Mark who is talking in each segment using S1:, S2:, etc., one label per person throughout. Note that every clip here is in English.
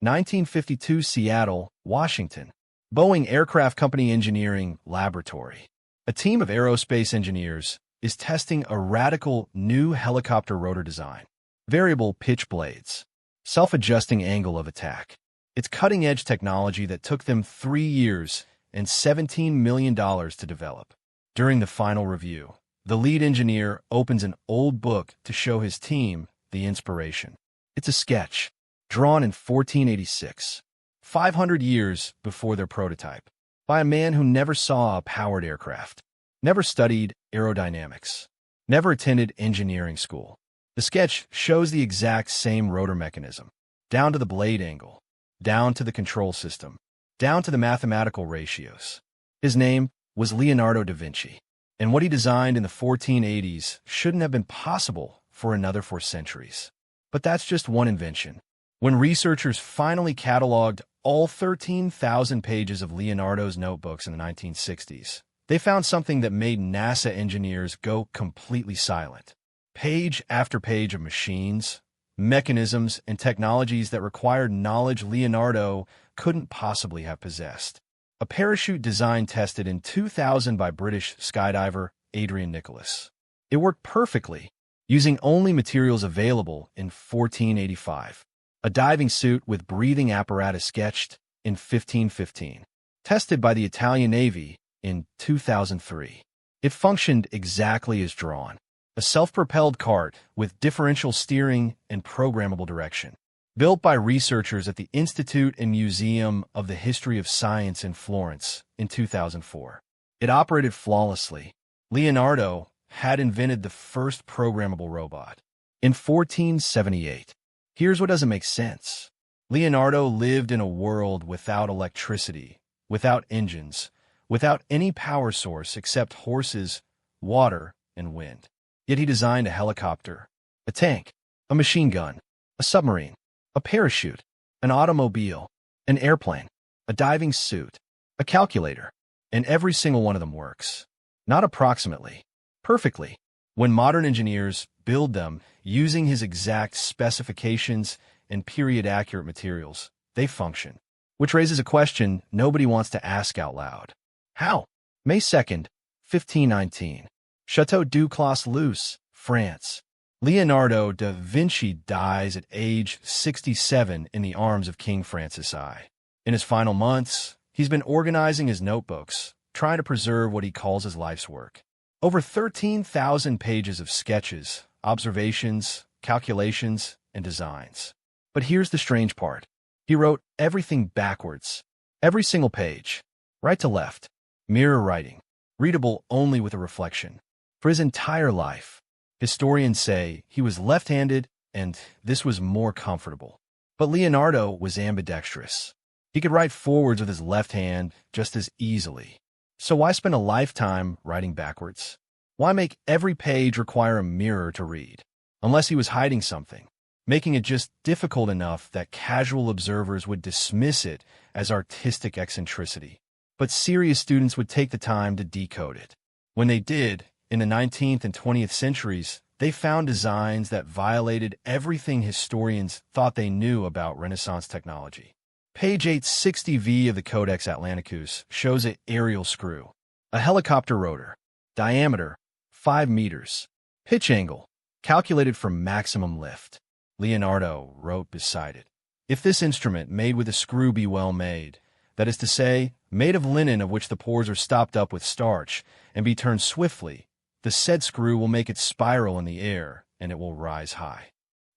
S1: 1952 Seattle, Washington. Boeing Aircraft Company Engineering Laboratory. A team of aerospace engineers is testing a radical new helicopter rotor design. Variable pitch blades. Self-adjusting angle of attack. It's cutting-edge technology that took them 3 years and $17 million to develop. During the final review, the lead engineer opens an old book to show his team the inspiration. It's a sketch, drawn in 1486, 500 years before their prototype, by a man who never saw a powered aircraft, never studied aerodynamics, never attended engineering school. The sketch shows the exact same rotor mechanism, down to the blade angle, down to the control system, down to the mathematical ratios. His name was Leonardo da Vinci, and what he designed in the 1480s shouldn't have been possible for another 4 centuries. But that's just one invention. When researchers finally cataloged all 13,000 pages of Leonardo's notebooks in the 1960s, they found something that made NASA engineers go completely silent. Page after page of machines, mechanisms, and technologies that required knowledge Leonardo couldn't possibly have possessed. A parachute design tested in 2000 by British skydiver Adrian Nicholas. It worked perfectly, using only materials available in 1485. A diving suit with breathing apparatus sketched in 1515. Tested by the Italian Navy in 2003. It functioned exactly as drawn. A self-propelled cart with differential steering and programmable direction. Built by researchers at the Institute and Museum of the History of Science in Florence in 2004. It operated flawlessly. Leonardo had invented the first programmable robot in 1478. Here's what doesn't make sense. Leonardo lived in a world without electricity, without engines, without any power source except horses, water, and wind. Yet he designed a helicopter, a tank, a machine gun, a submarine, a parachute, an automobile, an airplane, a diving suit, a calculator, and every single one of them works. Not approximately, perfectly. When modern engineers build them using his exact specifications and period-accurate materials, they function. Which raises a question nobody wants to ask out loud. How? May 2nd, 1519. Chateau du Clos-Luz, France. Leonardo da Vinci dies at age 67 in the arms of King Francis I. In his final months, he's been organizing his notebooks, trying to preserve what he calls his life's work. Over 13,000 pages of sketches, observations, calculations, and designs. But here's the strange part. He wrote everything backwards. Every single page. Right to left. Mirror writing. Readable only with a reflection. For his entire life. Historians say he was left-handed and this was more comfortable. But Leonardo was ambidextrous. He could write forwards with his left hand just as easily. So why spend a lifetime writing backwards? Why make every page require a mirror to read? Unless he was hiding something, making it just difficult enough that casual observers would dismiss it as artistic eccentricity. But serious students would take the time to decode it. When they did, in the 19th and 20th centuries, they found designs that violated everything historians thought they knew about Renaissance technology. Page 860V of the Codex Atlanticus shows an aerial screw, a helicopter rotor, diameter 5 meters, pitch angle, calculated for maximum lift. Leonardo wrote beside it, "If this instrument made with a screw be well made, that is to say, made of linen of which the pores are stopped up with starch, and be turned swiftly, the said screw will make it spiral in the air, and it will rise high."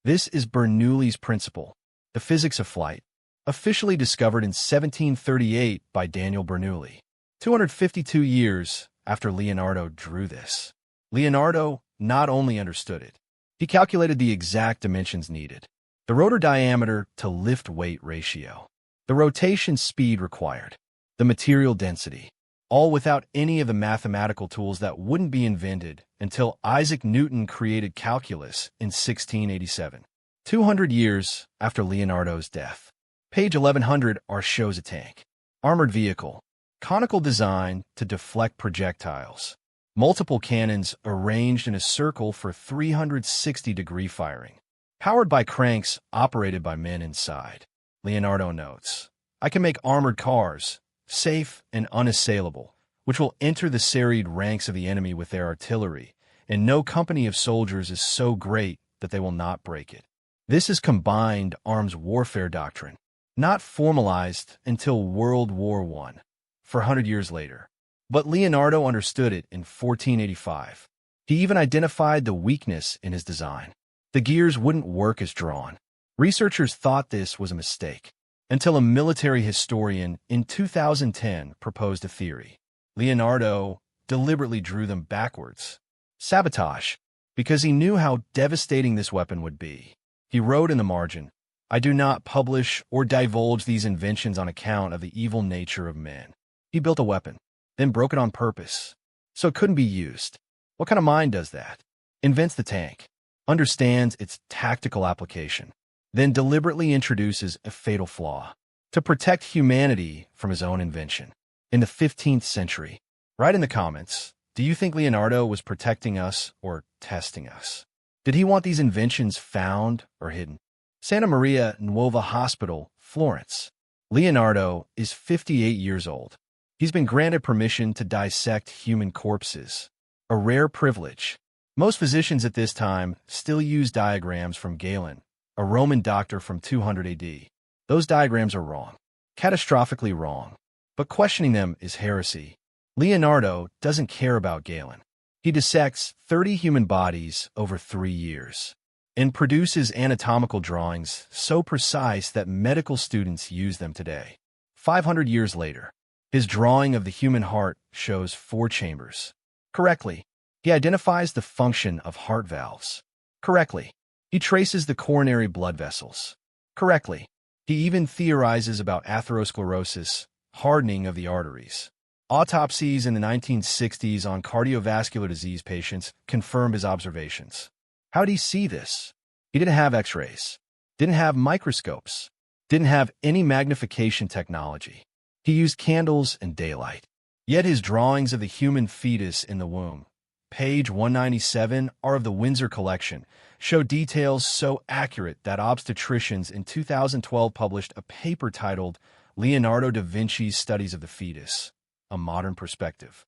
S1: This is Bernoulli's principle, the physics of flight, officially discovered in 1738 by Daniel Bernoulli, 252 years after Leonardo drew this. Leonardo not only understood it, he calculated the exact dimensions needed, the rotor diameter to lift-weight ratio, the rotation speed required, the material density, all without any of the mathematical tools that wouldn't be invented until Isaac Newton created calculus in 1687, 200 years after Leonardo's death. Page 1100 shows a tank, armored vehicle, conical design to deflect projectiles, multiple cannons arranged in a circle for 360-degree firing, powered by cranks operated by men inside. Leonardo notes. I can make armored cars, safe and unassailable, which will enter the serried ranks of the enemy with their artillery, and no company of soldiers is so great that they will not break it. This is combined arms warfare doctrine, not formalized until World War I, 400 years later. But Leonardo understood it in 1485. He even identified the weakness in his design. The gears wouldn't work as drawn. Researchers thought this was a mistake, until a military historian in 2010 proposed a theory. Leonardo deliberately drew them backwards. Sabotage, because he knew how devastating this weapon would be. He wrote in the margin, I do not publish or divulge these inventions on account of the evil nature of men. He built a weapon, then broke it on purpose, so it couldn't be used. What kind of mind does that? Invents the tank, understands its tactical application, then deliberately introduces a fatal flaw to protect humanity from his own invention. In the 15th century, write in the comments, do you think Leonardo was protecting us or testing us? Did he want these inventions found or hidden? Santa Maria Nuova Hospital, Florence. Leonardo is 58 years old. He's been granted permission to dissect human corpses, a rare privilege. Most physicians at this time still use diagrams from Galen, a Roman doctor from 200 AD. Those diagrams are wrong, catastrophically wrong, but questioning them is heresy. Leonardo doesn't care about Galen. He dissects 30 human bodies over 3 years and produces anatomical drawings so precise that medical students use them today. 500 years later, his drawing of the human heart shows 4 chambers. Correctly, he identifies the function of heart valves. Correctly, he traces the coronary blood vessels. Correctly, he even theorizes about atherosclerosis, hardening of the arteries. Autopsies in the 1960s on cardiovascular disease patients confirmed his observations. How did he see this? He didn't have X-rays, didn't have microscopes, didn't have any magnification technology. He used candles and daylight. Yet his drawings of the human fetus in the womb, page 197, are of the Windsor collection, show details so accurate that obstetricians in 2012 published a paper titled Leonardo da Vinci's Studies of the Fetus, a Modern Perspective.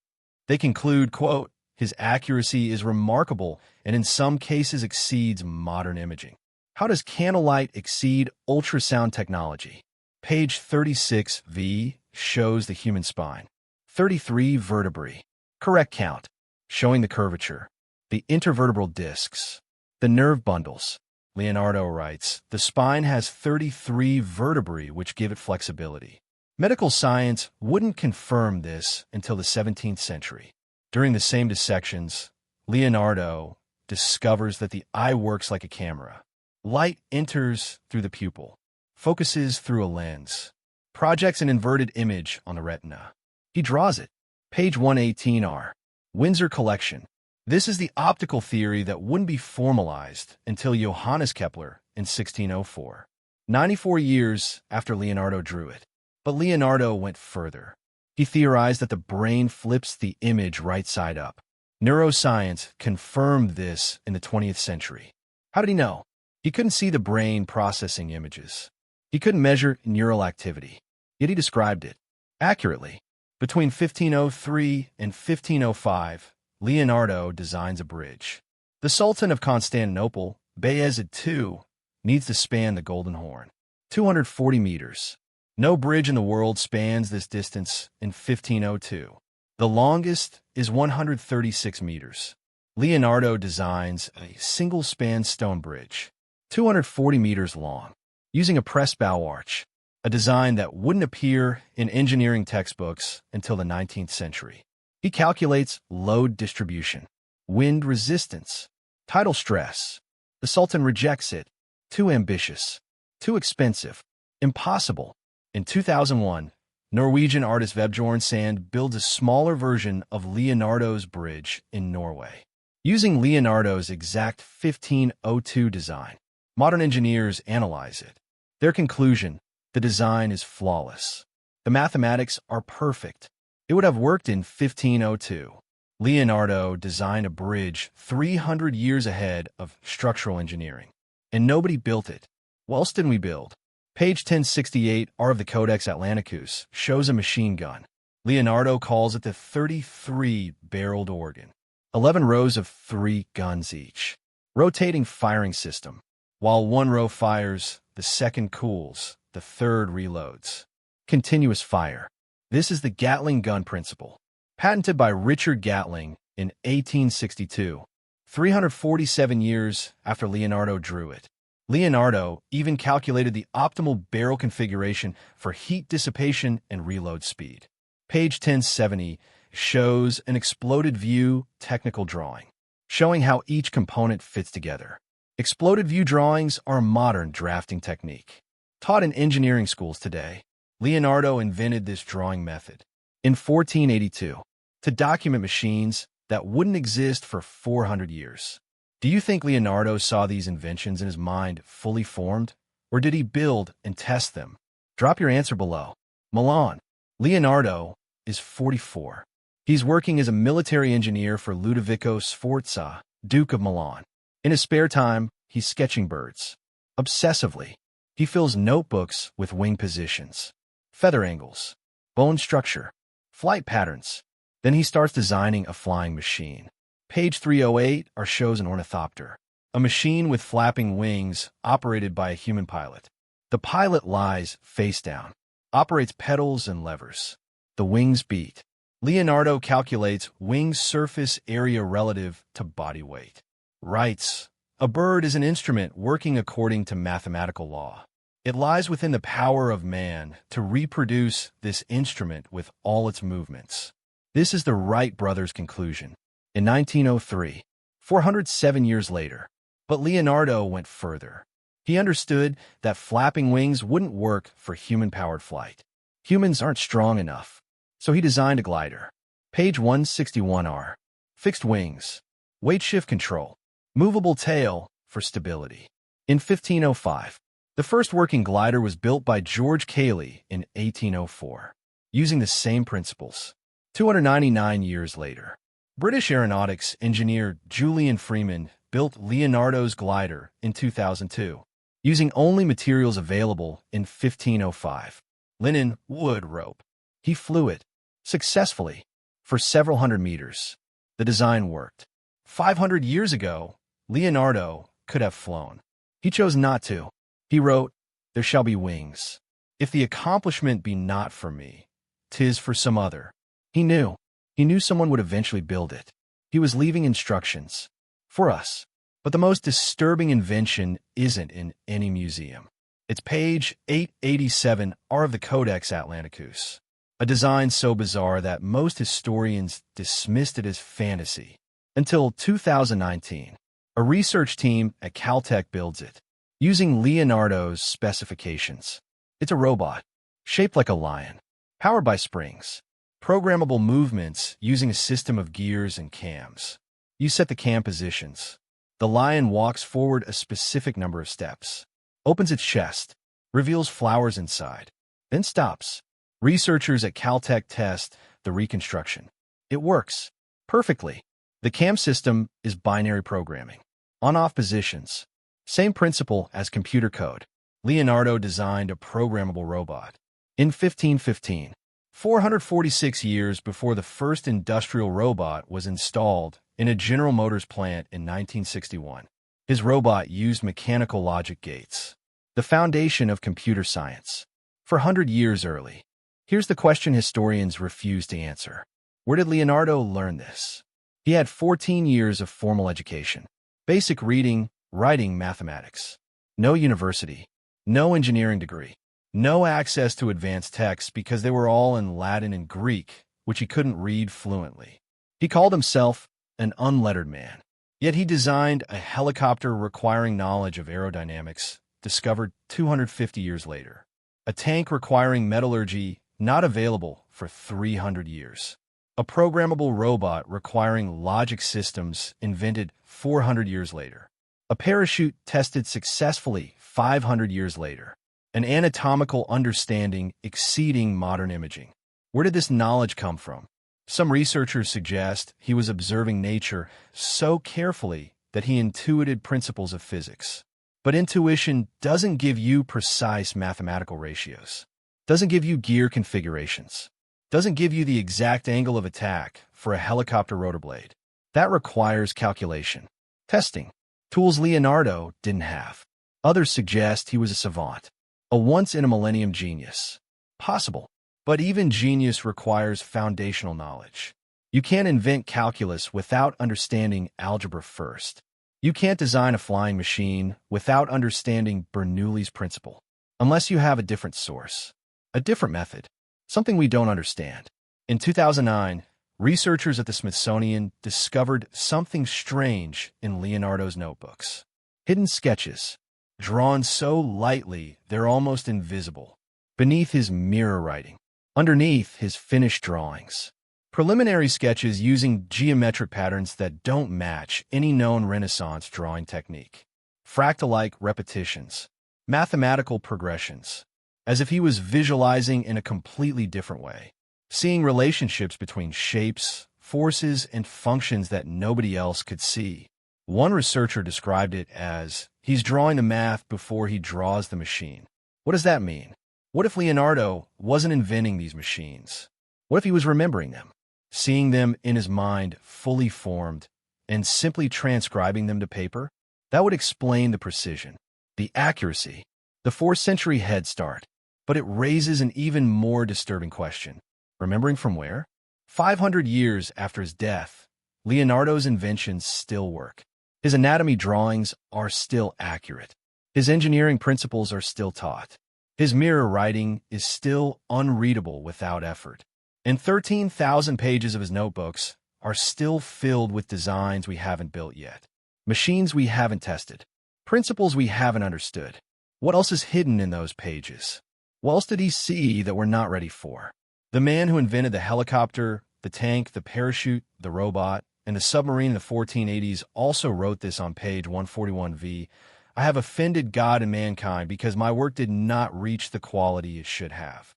S1: They conclude, quote, his accuracy is remarkable and in some cases exceeds modern imaging. How does candlelight exceed ultrasound technology? Page 36V shows the human spine. 33 vertebrae. Correct count, showing the curvature. The intervertebral discs. The nerve bundles. Leonardo writes, the spine has 33 vertebrae which give it flexibility. Medical science wouldn't confirm this until the 17th century. During the same dissections, Leonardo discovers that the eye works like a camera. Light enters through the pupil, focuses through a lens, projects an inverted image on the retina. He draws it. Page 118R. Windsor Collection. This is the optical theory that wouldn't be formalized until Johannes Kepler in 1604, 94 years after Leonardo drew it. But Leonardo went further. He theorized that the brain flips the image right side up. Neuroscience confirmed this in the 20th century. How did he know? He couldn't see the brain processing images. He couldn't measure neural activity. Yet he described it accurately. Between 1503 and 1505, Leonardo designs a bridge. The Sultan of Constantinople, Bayezid II, needs to span the Golden Horn, 240 meters. No bridge in the world spans this distance in 1502. The longest is 136 meters. Leonardo designs a single-span stone bridge, 240 meters long, using a pressed bow arch, a design that wouldn't appear in engineering textbooks until the 19th century. He calculates load distribution, wind resistance, tidal stress. The Sultan rejects it. Too ambitious, too expensive, impossible. In 2001, Norwegian artist Vebjorn Sand builds a smaller version of Leonardo's bridge in Norway. Using Leonardo's exact 1502 design, modern engineers analyze it. Their conclusion, the design is flawless. The mathematics are perfect. It would have worked in 1502. Leonardo designed a bridge 300 years ahead of structural engineering, and nobody built it. What else didn't we build? Page 1068 R of the Codex Atlanticus shows a machine gun. Leonardo calls it the 33-barreled organ. 11 rows of 3 guns each. Rotating firing system. While one row fires, the second cools, the third reloads. Continuous fire. This is the Gatling gun principle. Patented by Richard Gatling in 1862, 347 years after Leonardo drew it. Leonardo even calculated the optimal barrel configuration for heat dissipation and reload speed. Page 1070 shows an exploded view technical drawing, showing how each component fits together. Exploded view drawings are a modern drafting technique. Taught in engineering schools today, Leonardo invented this drawing method in 1482 to document machines that wouldn't exist for 400 years. Do you think Leonardo saw these inventions in his mind fully formed, or did he build and test them? Drop your answer below. Milan. Leonardo is 44. He's working as a military engineer for Ludovico Sforza, Duke of Milan. In his spare time, he's sketching birds. Obsessively, he fills notebooks with wing positions, feather angles, bone structure, flight patterns. Then he starts designing a flying machine. Page 308 shows an ornithopter, a machine with flapping wings operated by a human pilot. The pilot lies face down, operates pedals and levers. The wings beat. Leonardo calculates wing surface area relative to body weight. Writes, a bird is an instrument working according to mathematical law. It lies within the power of man to reproduce this instrument with all its movements. This is the Wright brothers' conclusion. In 1903, 407 years later, but Leonardo went further. He understood that flapping wings wouldn't work for human-powered flight. Humans aren't strong enough, so he designed a glider. Page 161 fixed wings, weight shift control, movable tail for stability. In 1505, the first working glider was built by George Cayley in 1804, using the same principles. 299 years later, British aeronautics engineer Julian Freeman built Leonardo's glider in 2002, using only materials available in 1505, linen, wood, rope. He flew it successfully for several hundred meters. The design worked. 500 years ago, Leonardo could have flown. He chose not to. He wrote, "There shall be wings. If the accomplishment be not for me, 'tis for some other." He knew someone would eventually build it. He was leaving instructions for us. But the most disturbing invention isn't in any museum. It's page 887 of the Codex Atlanticus, a design so bizarre that most historians dismissed it as fantasy. Until 2019, a research team at Caltech builds it, using Leonardo's specifications. It's a robot, shaped like a lion, powered by springs. Programmable movements using a system of gears and cams. You set the cam positions. The lion walks forward a specific number of steps, opens its chest, reveals flowers inside, then stops. Researchers at Caltech test the reconstruction. It works perfectly. The cam system is binary programming. On-off positions. Same principle as computer code. Leonardo designed a programmable robot. In 1515, 446 years before the first industrial robot was installed in a General Motors plant in 1961, his robot used mechanical logic gates, the foundation of computer science. For 100 years early, here's the question historians refuse to answer. Where did Leonardo learn this? He had 14 years of formal education, basic reading, writing, mathematics. No university, no engineering degree. No access to advanced texts because they were all in Latin and Greek, which he couldn't read fluently. He called himself an unlettered man. Yet he designed a helicopter requiring knowledge of aerodynamics, discovered 250 years later. A tank requiring metallurgy, not available for 300 years. A programmable robot requiring logic systems, invented 400 years later. A parachute tested successfully 500 years later. An anatomical understanding exceeding modern imaging. Where did this knowledge come from? Some researchers suggest he was observing nature so carefully that he intuited principles of physics. But intuition doesn't give you precise mathematical ratios, doesn't give you gear configurations, doesn't give you the exact angle of attack for a helicopter rotor blade. That requires calculation, testing, tools Leonardo didn't have. Others suggest he was a savant, a once-in-a-millennium genius. Possible, but even genius requires foundational knowledge. You can't invent calculus without understanding algebra first. You can't design a flying machine without understanding Bernoulli's principle, unless you have a different source, a different method, something we don't understand. In 2009, researchers at the Smithsonian discovered something strange in Leonardo's notebooks. Hidden sketches, drawn so lightly they're almost invisible, beneath his mirror writing, underneath his finished drawings. Preliminary sketches using geometric patterns that don't match any known Renaissance drawing technique. Fractal-like repetitions, mathematical progressions, as if he was visualizing in a completely different way, seeing relationships between shapes, forces, and functions that nobody else could see. One researcher described it as, he's drawing the math before he draws the machine. What does that mean? What if Leonardo wasn't inventing these machines? What if he was remembering them, seeing them in his mind fully formed, and simply transcribing them to paper? That would explain the precision, the accuracy, the 4th-century head start. But it raises an even more disturbing question. Remembering from where? 500 years after his death, Leonardo's inventions still work. His anatomy drawings are still accurate. His engineering principles are still taught. His mirror writing is still unreadable without effort. And 13,000 pages of his notebooks are still filled with designs we haven't built yet, machines we haven't tested, principles we haven't understood. What else is hidden in those pages? What else did he see that we're not ready for? The man who invented the helicopter, the tank, the parachute, the robot, and the submarine in the 1480s also wrote this on page 141V. I have offended God and mankind because my work did not reach the quality it should have.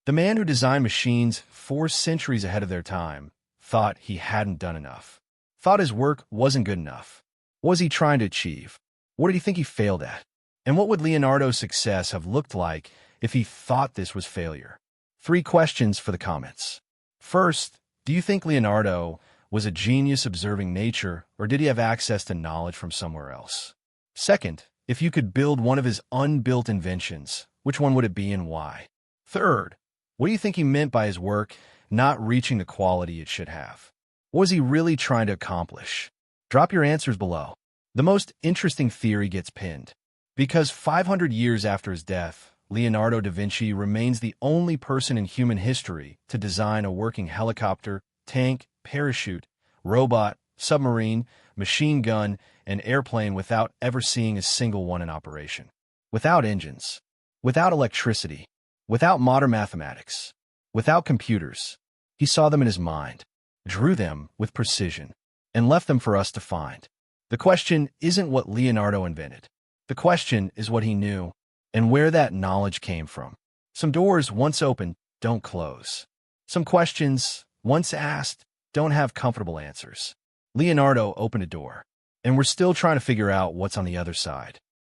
S1: The man who designed machines 4 centuries ahead of their time thought he hadn't done enough, thought his work wasn't good enough. What was he trying to achieve? What did he think he failed at? And what would Leonardo's success have looked like if he thought this was failure? 3 questions for the comments. First, do you think Leonardo was a genius observing nature, or did he have access to knowledge from somewhere else? Second, if you could build one of his unbuilt inventions, which one would it be and why? Third, what do you think he meant by his work not reaching the quality it should have? What was he really trying to accomplish? Drop your answers below. The most interesting theory gets pinned. Because 500 years after his death, Leonardo da Vinci remains the only person in human history to design a working helicopter, tank, parachute, robot, submarine, machine gun, and airplane without ever seeing a single one in operation. Without engines, without electricity, without modern mathematics, without computers. He saw them in his mind, drew them with precision, and left them for us to find. The question isn't what Leonardo invented. The question is what he knew and where that knowledge came from. Some doors once opened don't close. Some questions once asked don't have comfortable answers. Leonardo opened a door, and we're still trying to figure out what's on the other side.